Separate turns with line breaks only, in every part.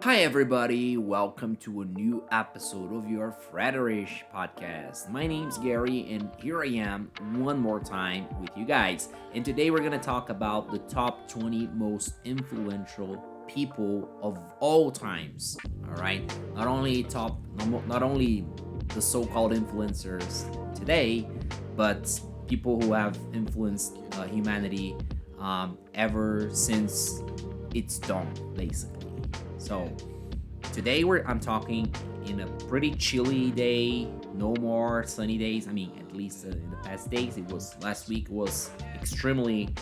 Hi, everybody. Welcome to a new episode of your Frederish podcast. My name's Gary, and here I am one more time with you guys. And today we're going to talk about the top 20 most influential people of all times. All right. Not only the so called influencers today, but people who have influenced humanity ever since its dawn, basically. So today I'm talking in a pretty chilly day, no more sunny days. I mean, at least in the past days, it was last week was extremely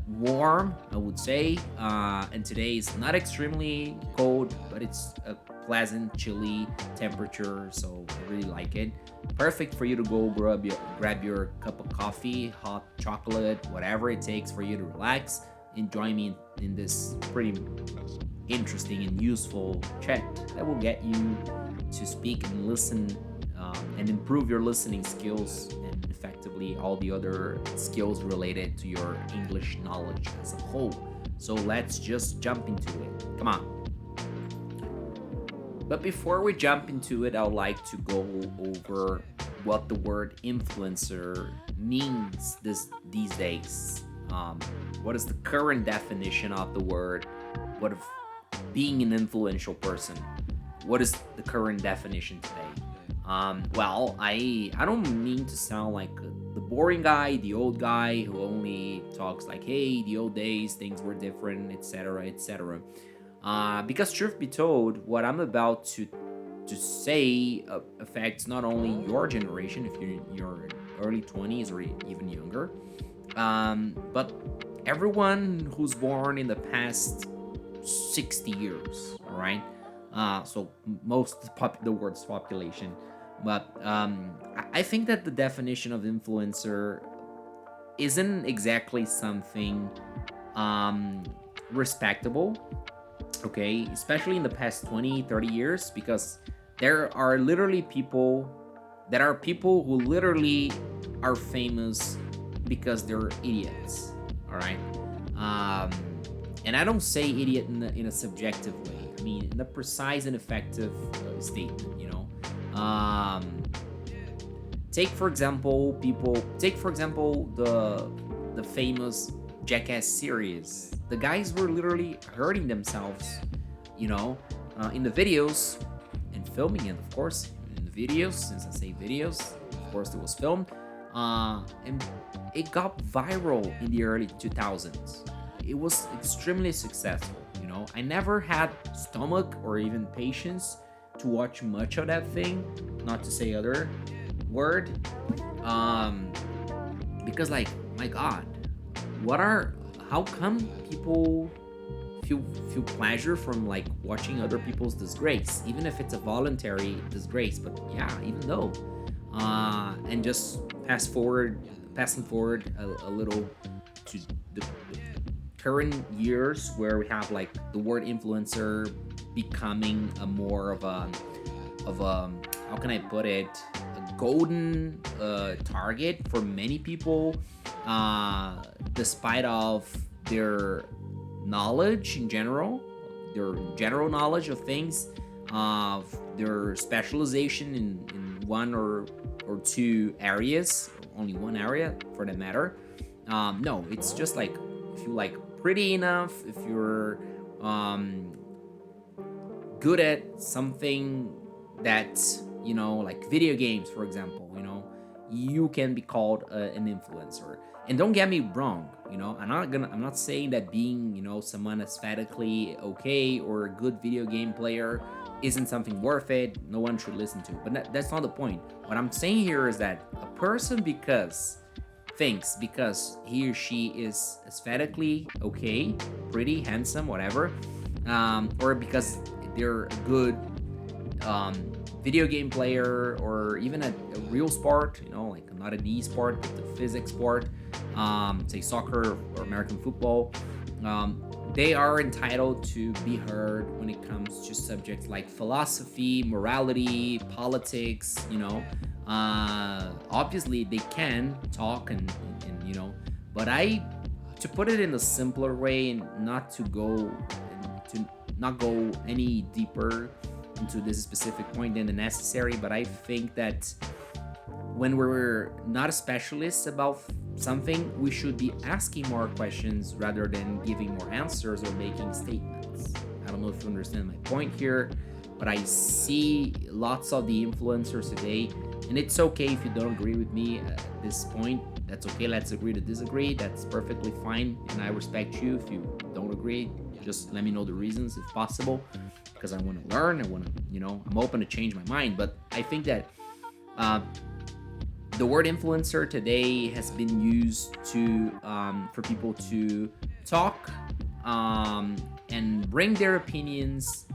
warm, I would say, and today is not extremely cold, but it's a pleasant, chilly temperature. So I really like it. Perfect for you to go grab your cup of coffee, hot chocolate, whatever it takes for you to relax. Enjoy me in this pretty interesting and useful chat that will get you to speak and listen and improve your listening skills and effectively all the other skills related to your English knowledge as a whole. So let's just jump into it. Come on. But before we jump into it, I would like to go over what the word influencer means these days. What is the current definition of the word? What if being an influential person? What is the current definition today? I don't mean to sound like the boring guy, the old guy who only talks like, "Hey, the old days, things were different," etc., etc. Because truth be told, what I'm about to say affects not only your generation, if you're in your early 20s or even younger, but everyone who's born in the past 60 years. All right. So most the world's population. But I think that the definition of influencer isn't exactly something um, respectable, okay? Especially in the past 20, 30 years, because there are literally people who literally are famous because they're idiots, all right? Um, and I don't say idiot in a subjective way. I mean, in a precise and effective statement, you know? Um, take for example the famous Jackass series. The guys were literally hurting themselves, in the videos and filming it, of course, in the videos. Since I say videos, of course, it was filmed, and it got viral in the early 2000s. It was extremely successful. I never had stomach or even patience to watch much of that thing, not to say other word, um because, like, my god, what are how come people feel pleasure from, like, watching other people's disgrace, even if it's a voluntary disgrace? But yeah, even though and just passing forward a little to the current years, where we have, like, the word influencer becoming a more of a how can I put it, a golden target for many people, despite of their knowledge in general, their general knowledge of things, of their specialization in one or two areas, only one area for that matter. No, it's just like, if you like pretty enough, if you're good at something that, like video games, for example, you can be called an influencer. And don't get me wrong, I'm not saying that being, someone aesthetically okay or a good video game player isn't something worth it, no one should listen to. But that's not the point. What I'm saying here is that a person because he or she is aesthetically okay, pretty, handsome, whatever, or because they're a good um, video game player, or even a real sport, like not an e-sport, but the physics sport, say soccer or American football, they are entitled to be heard when it comes to subjects like philosophy, morality, politics. Obviously they can talk and but to put it in a simpler way, and not to go not go any deeper into this specific point than the necessary, but I think that when we're not a specialist about something, we should be asking more questions rather than giving more answers or making statements. I don't know if you understand my point here, but I see lots of the influencers today, and it's okay if you don't agree with me at this point. That's okay. Let's agree to disagree. That's perfectly fine, and I respect you. If you don't agree, just let me know the reasons if possible, because I want to learn. I want to, I'm open to change my mind. But I think that the word influencer today has been used to for people to talk and bring their opinions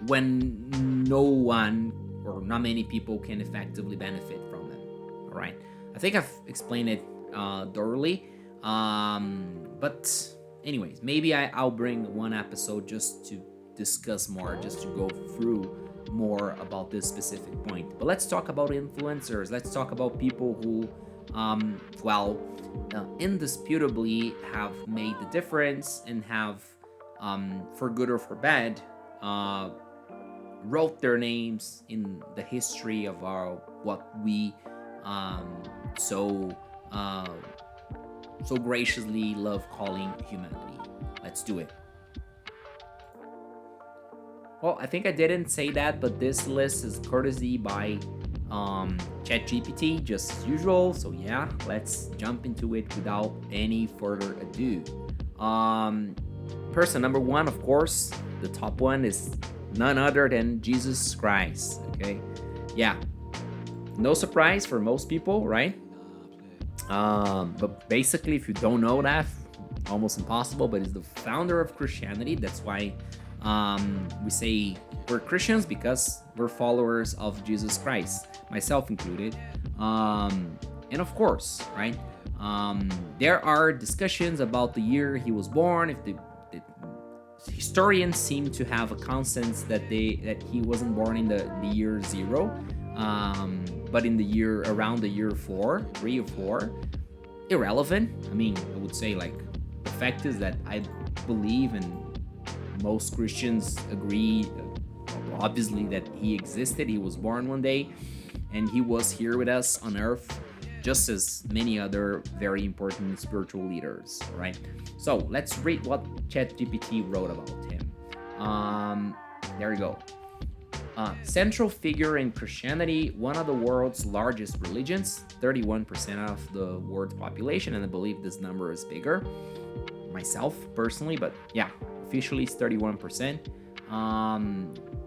when no one or not many people can effectively benefit from them. All right, I think I've explained it thoroughly, but anyways, maybe I'll bring one episode just to discuss more, just to go through more about this specific point. But let's talk about influencers. Let's talk about people who indisputably have made the difference and have, for good or for bad, wrote their names in the history of what we so graciously love calling humanity. Let's do it. Well, I think I didn't say that, but this list is courtesy by ChatGPT, just as usual. So yeah, let's jump into it without any further ado. Person number one, of course, the top one is none other than Jesus Christ. Okay, yeah, no surprise for most people, right? But basically, if you don't know that, almost impossible. But he's the founder of Christianity. That's why we say we're Christians, because we're followers of Jesus Christ, myself included. And of course, right? There are discussions about the year he was born. If the historians seem to have a consensus that he wasn't born in the year 0, but in the year around the year 3 or 4. Irrelevant. I mean, I would say, like, the fact is that I believe, and most Christians agree, obviously, that he existed. He was born one day, and he was here with us on earth, just as many other very important spiritual leaders, right? So let's read what ChatGPT wrote about him. There we go. Central figure in Christianity, one of the world's largest religions, 31% of the world's population, and I believe this number is bigger, myself personally, but yeah, officially it's 31%.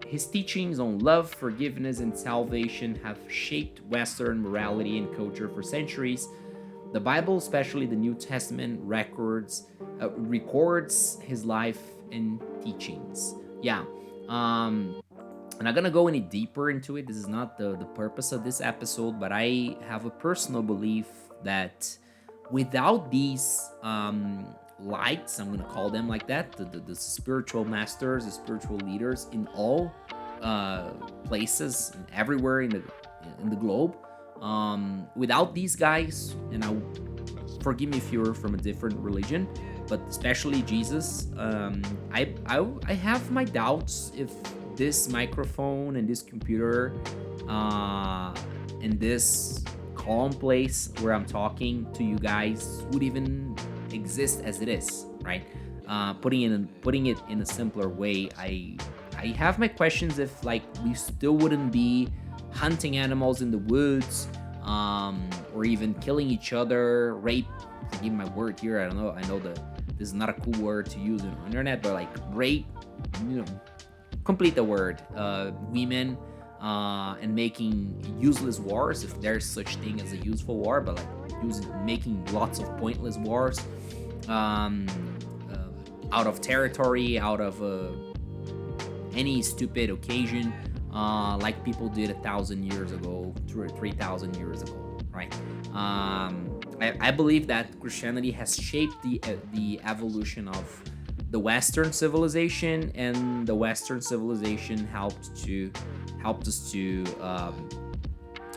His teachings on love, forgiveness, and salvation have shaped Western morality and culture for centuries. The Bible, especially the New Testament, records his life and teachings. Yeah. I'm not gonna go any deeper into it. This is not the purpose of this episode, but I have a personal belief that without these lights, I'm gonna call them like that, the spiritual masters, the spiritual leaders in all places and everywhere in the globe, without these guys, and forgive me if you're from a different religion, but especially Jesus, I have my doubts if this microphone and this computer and this calm place where I'm talking to you guys would even exist as it is, right? Putting it in a simpler way, I have my questions if, like, we still wouldn't be hunting animals in the woods, or even killing each other, rape. Forgive my word here. I don't know. I know that this is not a cool word to use on the internet, but like rape, complete the word, women, and making useless wars, if there's such thing as a useful war, but like making lots of pointless wars, out of territory, out of any stupid occasion, like people did 1,000 years ago, 3,000 years ago, right? I believe that Christianity has shaped the evolution of the Western civilization, and the Western civilization helped us to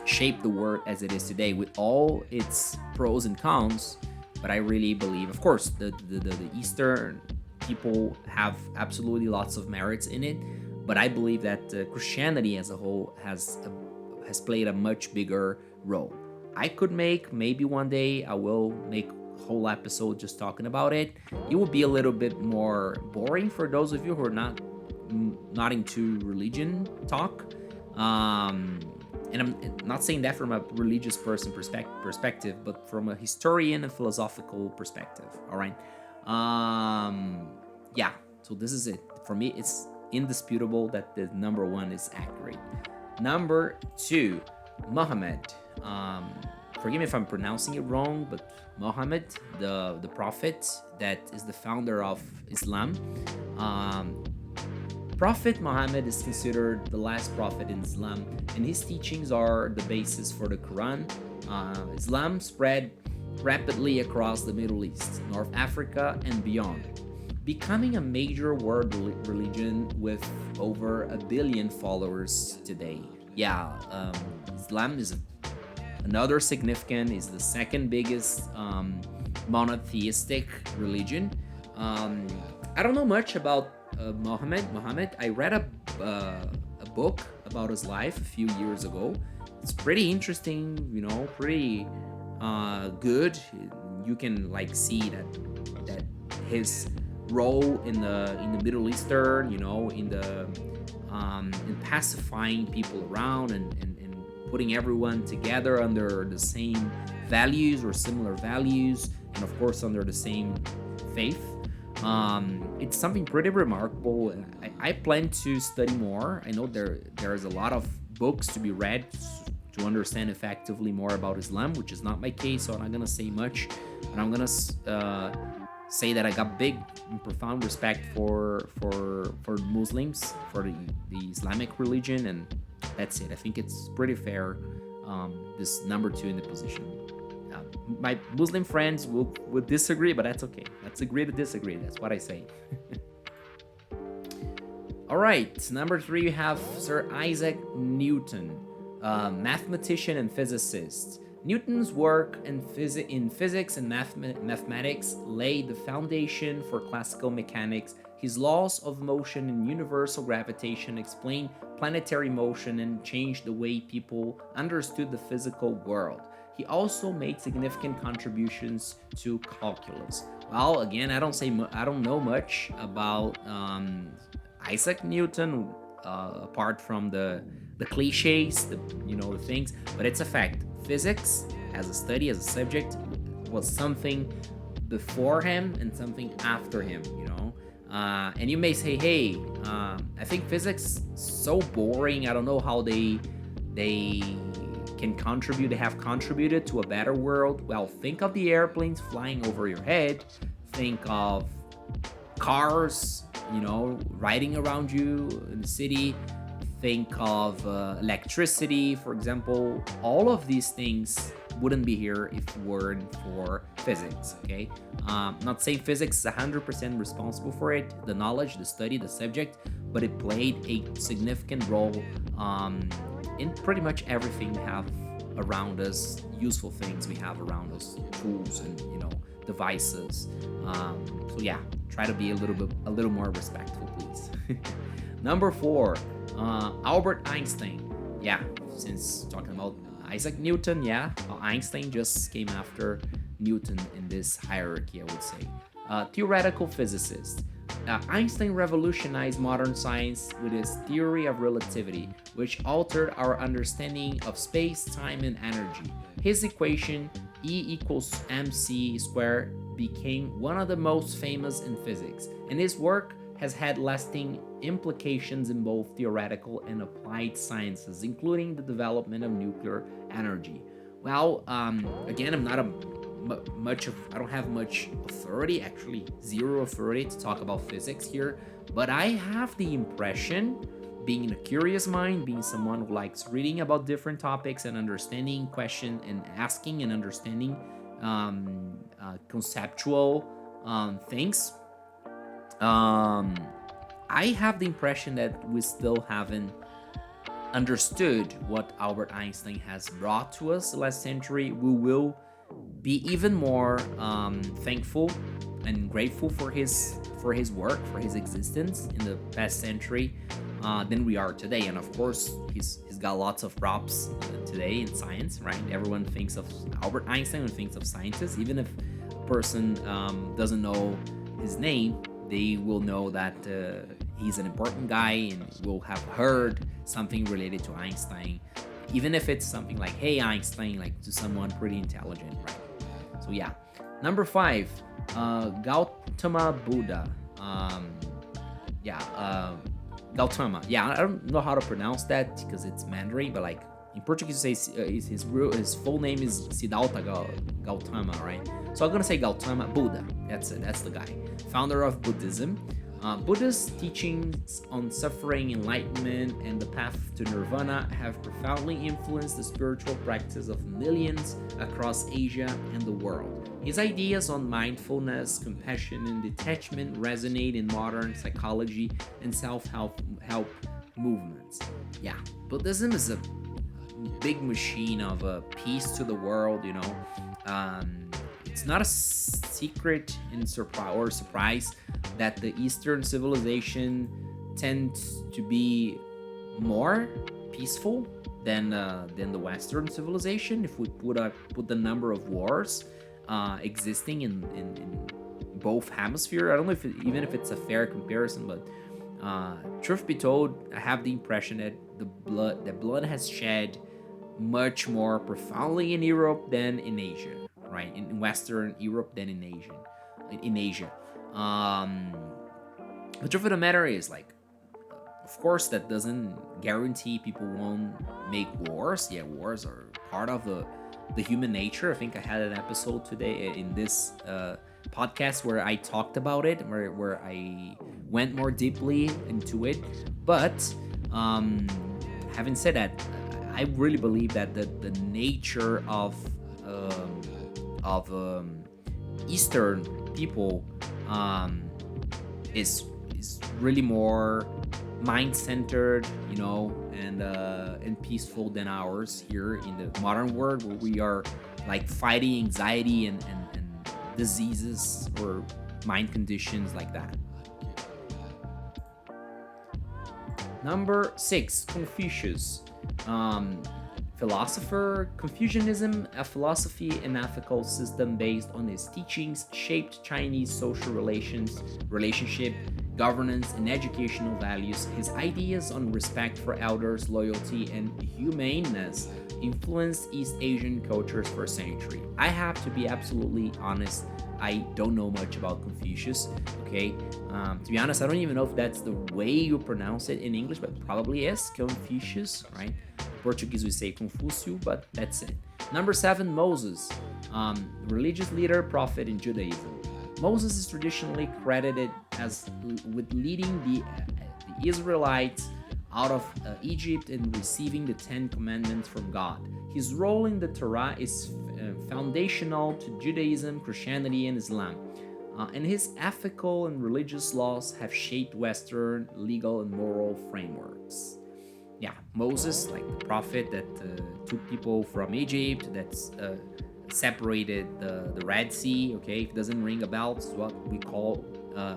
shape the world as it is today, with all its pros and cons. But I really believe, of course, the Eastern people have absolutely lots of merits in it, but I believe that Christianity as a whole has played a much bigger role. I could make, maybe one day I will make a whole episode just talking about it. It will be a little bit more boring for those of you who are not into religion talk. And I'm not saying that from a religious person perspective, but from a historian and philosophical perspective. All right. Yeah. So this is it. For me, it's indisputable that the number one is accurate. Number two, Muhammad. Forgive me if I'm pronouncing it wrong, but Muhammad, the prophet that is the founder of Islam. Prophet Muhammad is considered the last prophet in Islam, and his teachings are the basis for the Quran. Islam spread rapidly across the Middle East, North Africa, and beyond, becoming a major world religion with over 1 billion followers today. Yeah, Islam is another significant, is the second biggest monotheistic religion. I don't know much about Muhammad. I read a book about his life a few years ago. It's pretty interesting, pretty good. You can like see that his role in the Middle Eastern, in pacifying people around and putting everyone together under the same values or similar values, and of course under the same faith. It's something pretty remarkable, and I plan to study more. I know there's a lot of books to be read to understand effectively more about Islam, which is not my case, so I'm not gonna say much, but I'm gonna say that I got big and profound respect for Muslims, for the Islamic religion, and that's it. I think it's pretty fair, this number two in the position. My Muslim friends would disagree, but that's okay. Let's agree to disagree. That's what I say. All right, number three, we have Sir Isaac Newton, mathematician and physicist. Newton's work in physics and mathematics laid the foundation for classical mechanics. His laws of motion and universal gravitation explained planetary motion and changed the way people understood the physical world. He also made significant contributions to calculus. Well, again, I don't know much about Isaac Newton, apart from the cliches, the things, but it's a fact. Physics, as a study, as a subject, was something before him and something after him. And you may say, hey, I think physics so boring. I don't know how they can contribute. They have contributed to a better world. Well, think of the airplanes flying over your head. Think of cars, riding around you in the city. Think of electricity, for example. All of these things wouldn't be here if it weren't for physics, okay? Not saying physics is 100% responsible for it, the knowledge, the study, the subject, but it played a significant role in pretty much everything we have around us, useful things we have around us, tools and devices. So yeah, try to be a little more respectful, please. Number four, Albert Einstein. Yeah, since talking about Isaac Newton, yeah, Einstein just came after Newton in this hierarchy, I would say. Theoretical physicist. Einstein revolutionized modern science with his theory of relativity, which altered our understanding of space, time, and energy. His equation, E equals mc squared, became one of the most famous in physics, and his work has had lasting implications in both theoretical and applied sciences, including the development of nuclear energy. Well, again, I don't have much authority, actually zero authority to talk about physics here, but I have the impression, being a curious mind, being someone who likes reading about different topics and understanding questions and asking and understanding conceptual things, I have the impression that we still haven't understood what Albert Einstein has brought to us last century. We will be even more thankful and grateful for his work, for his existence in the past century than we are today. And of course, he's got lots of props today in science, right? Everyone thinks of Albert Einstein and thinks of scientists, even if a person doesn't know his name, they will know that he's an important guy and will have heard something related to Einstein, even if it's something like, hey, Einstein, like to someone pretty intelligent, right? So yeah. Number 5, Gautama Buddha. Gautama. Yeah, I don't know how to pronounce that because it's Mandarin, but like in Portuguese, you say his full name is Siddhartha Gautama, right? So I'm gonna say Gautama Buddha. That's it. That's the guy, founder of Buddhism. Buddha's teachings on suffering, enlightenment, and the path to nirvana have profoundly influenced the spiritual practice of millions across Asia and the world. His ideas on mindfulness, compassion, and detachment resonate in modern psychology and self-help movements. Yeah, Buddhism is a big machine of peace to the world, you know. It's not a secret in surprise that the Eastern civilization tends to be more peaceful than the Western civilization. If we put the number of wars existing in both hemispheres, I don't know even if it's a fair comparison, but truth be told, I have the impression that the blood has shed much more profoundly in Europe than in Asia, right? In Western Europe than in Asia. The truth of the matter is, like, of course, that doesn't guarantee people won't make wars. Yeah, wars are part of the human nature. I think I had an episode today in this podcast where I talked about it, where I went more deeply into it. But having said that, I really believe that the nature of Eastern people is really more mind-centered, you know, and peaceful than ours here in the modern world, where we are like fighting anxiety and diseases or mind conditions like that. Number 6, Confucius. Philosopher. Confucianism, a philosophy and ethical system based on his teachings, shaped Chinese social relationship, governance, and educational values. His ideas on respect for elders, loyalty, and humaneness influenced East Asian cultures for centuries. I have to be absolutely honest, I don't know much about Confucius, okay? To be honest, I don't even know if that's the way you pronounce it in English, but probably is Confucius, right? Portuguese we say Confúcio, but that's it. Number 7, Moses, religious leader, prophet in Judaism. Moses is traditionally credited with leading the Israelites out of Egypt and receiving the 10 Commandments from God. His role in the Torah is foundational to Judaism, Christianity, and Islam. And his ethical and religious laws have shaped Western legal and moral frameworks. Yeah, Moses, like the prophet that took people from Egypt, that's separated the Red Sea. Okay, if it doesn't ring a bell, it's what we call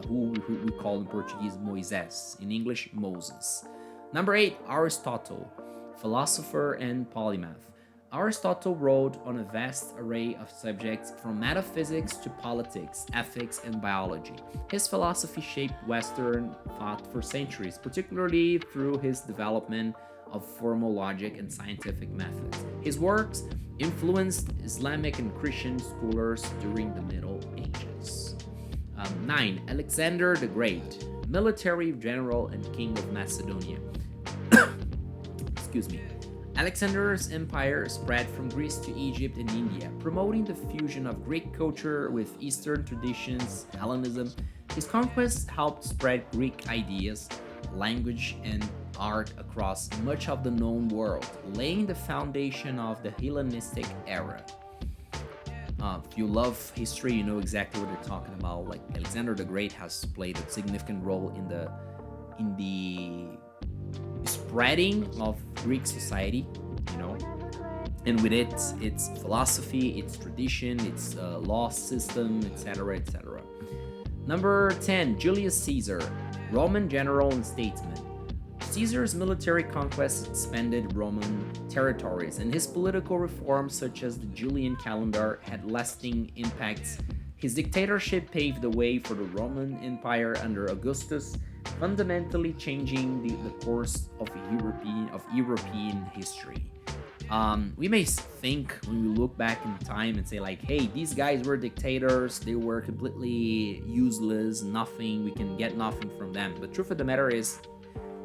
who we call in Portuguese Moisés, in English Moses. Number 8, Aristotle, philosopher and polymath. Aristotle wrote on a vast array of subjects from metaphysics to politics, ethics, and biology. His philosophy shaped Western thought for centuries, particularly through his development of formal logic and scientific methods. His works influenced Islamic and Christian scholars during the Middle Ages. 9. Alexander the Great, military general and king of Macedonia. Excuse me. Alexander's empire spread from Greece to Egypt and India, promoting the fusion of Greek culture with Eastern traditions, Hellenism. His conquests helped spread Greek ideas, language, and art across much of the known world, laying the foundation of the Hellenistic era. If you love history, you know exactly what they're talking about. Like, Alexander the Great has played a significant role in the spreading of Greek society, you know, and with it, its philosophy, its tradition, its law system, etc., etc. Number 10, Julius Caesar, Roman general and statesman. Caesar's military conquests expanded Roman territories, and his political reforms, such as the Julian calendar, had lasting impacts. His dictatorship paved the way for the Roman Empire under Augustus, fundamentally changing the course of European history. We may think when we look back in time and say like, hey, these guys were dictators, they were completely useless, nothing, we can get nothing from them. But truth of the matter is,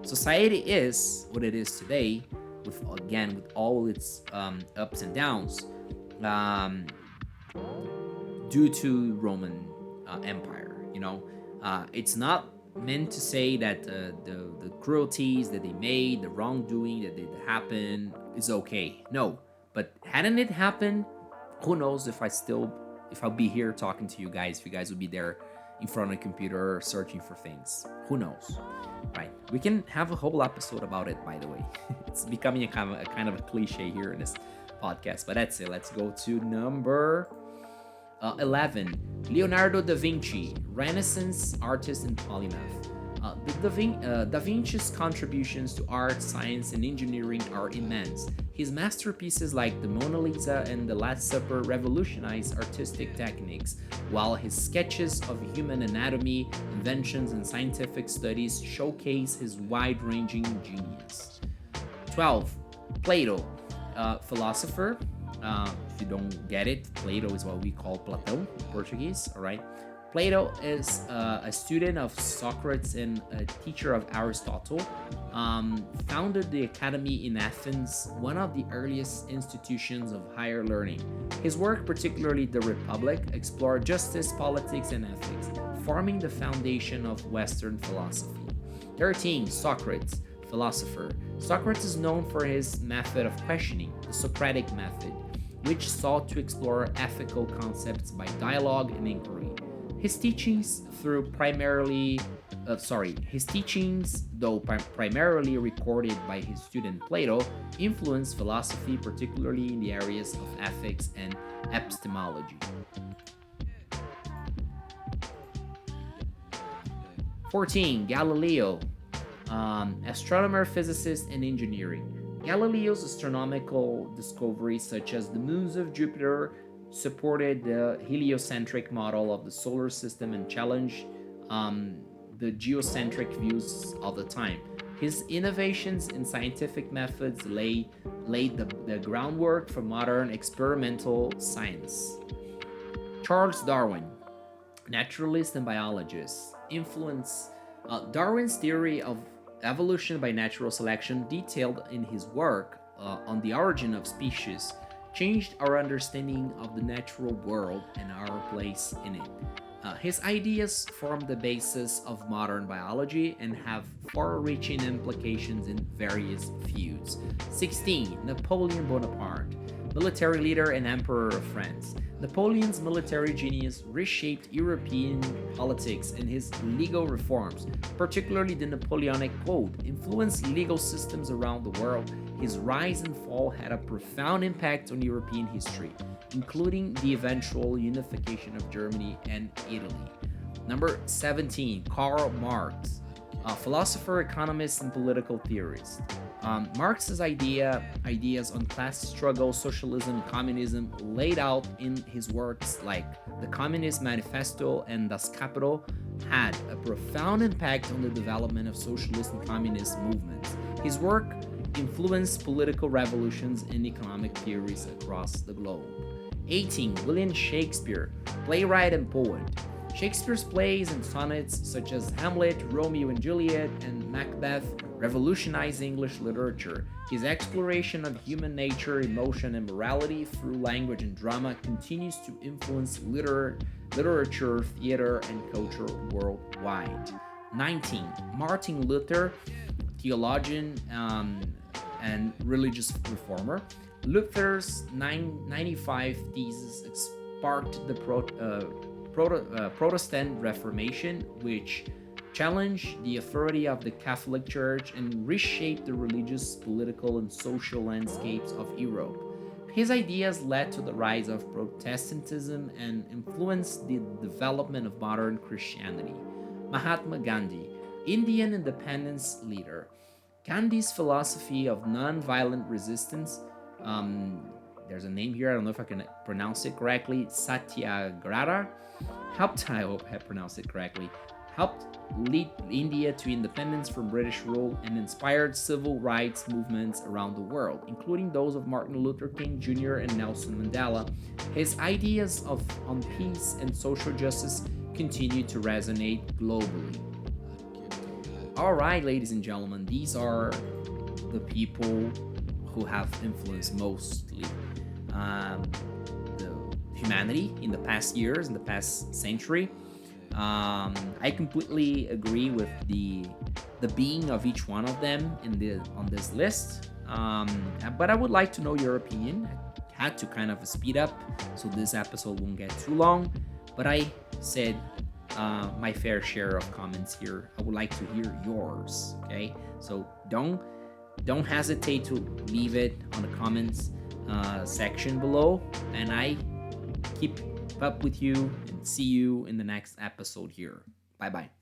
society is what it is today, with all its ups and downs, um, due to Roman Empire. It's not meant to say that the cruelties that they made, the wrongdoing that did happen, is okay. No, but hadn't it happened, who knows if I'll be here talking to you guys, if you guys would be there in front of a computer searching for things. Who knows, right? We can have a whole episode about it, by the way. It's becoming a kind of a cliche here in this podcast, but that's it. Let's go to number 11, Leonardo da Vinci, Renaissance artist and polymath. Da Vinci's contributions to art, science, and engineering are immense. His masterpieces like the Mona Lisa and the Last Supper revolutionized artistic techniques, while his sketches of human anatomy, inventions, and scientific studies showcase his wide-ranging genius. 12. Plato, philosopher. If you don't get it, Plato is what we call Platão in Portuguese, all right? Plato is a student of Socrates and a teacher of Aristotle. Founded the Academy in Athens, one of the earliest institutions of higher learning. His work, particularly The Republic, explored justice, politics, and ethics, forming the foundation of Western philosophy. 13. Socrates, philosopher. Socrates is known for his method of questioning, the Socratic method, which sought to explore ethical concepts by dialogue and inquiry. His teachings, though primarily recorded by his student Plato, influenced philosophy, particularly in the areas of ethics and epistemology. 14. Galileo, astronomer, physicist, and engineering. Galileo's astronomical discoveries, such as the moons of Jupiter, supported the heliocentric model of the solar system and challenged the geocentric views of the time. His innovations in scientific methods laid the groundwork for modern experimental science. Charles Darwin, naturalist and biologist, influenced Darwin's theory of evolution by natural selection, detailed in his work on the origin of species, changed our understanding of the natural world and our place in it. His ideas form the basis of modern biology and have far-reaching implications in various fields. 16. Napoleon Bonaparte, military leader and emperor of France. Napoleon's military genius reshaped European politics, and his legal reforms, particularly the Napoleonic Code, influenced legal systems around the world. His rise and fall had a profound impact on European history, including the eventual unification of Germany and Italy. Number 17, Karl Marx, a philosopher, economist, and political theorist. Marx's ideas on class struggle, socialism, and communism, laid out in his works like the Communist Manifesto and Das Kapital, had a profound impact on the development of socialist and communist movements. His work influenced political revolutions and economic theories across the globe. 18. William Shakespeare, playwright and poet. Shakespeare's plays and sonnets such as Hamlet, Romeo and Juliet, and Macbeth revolutionized English literature. His exploration of human nature, emotion, and morality through language and drama continues to influence literature, theater, and culture worldwide. 19. Martin Luther, theologian and religious reformer. Luther's 995 Theses sparked the Protestant Reformation, which challenged the authority of the Catholic Church and reshaped the religious, political, and social landscapes of Europe. His ideas led to the rise of Protestantism and influenced the development of modern Christianity. Mahatma Gandhi, Indian independence leader. Gandhi's philosophy of non-violent resistance, um, there's a name here, I don't know if I can pronounce it correctly, Satyagraha, I hope I pronounced it correctly, helped lead India to independence from British rule and inspired civil rights movements around the world, including those of Martin Luther King Jr. and Nelson Mandela. His ideas on peace and social justice continue to resonate globally. All right, ladies and gentlemen, these are the people who have influenced mostly um, the humanity in the past years, in the past century. I completely agree with the being of each one of them on this list. But I would like to know your opinion. I had to kind of speed up so this episode won't get too long. But I said my fair share of comments here. I would like to hear yours. Okay, so don't hesitate to leave it on the comments section below, and I keep up with you and see you in the next episode here. Bye bye.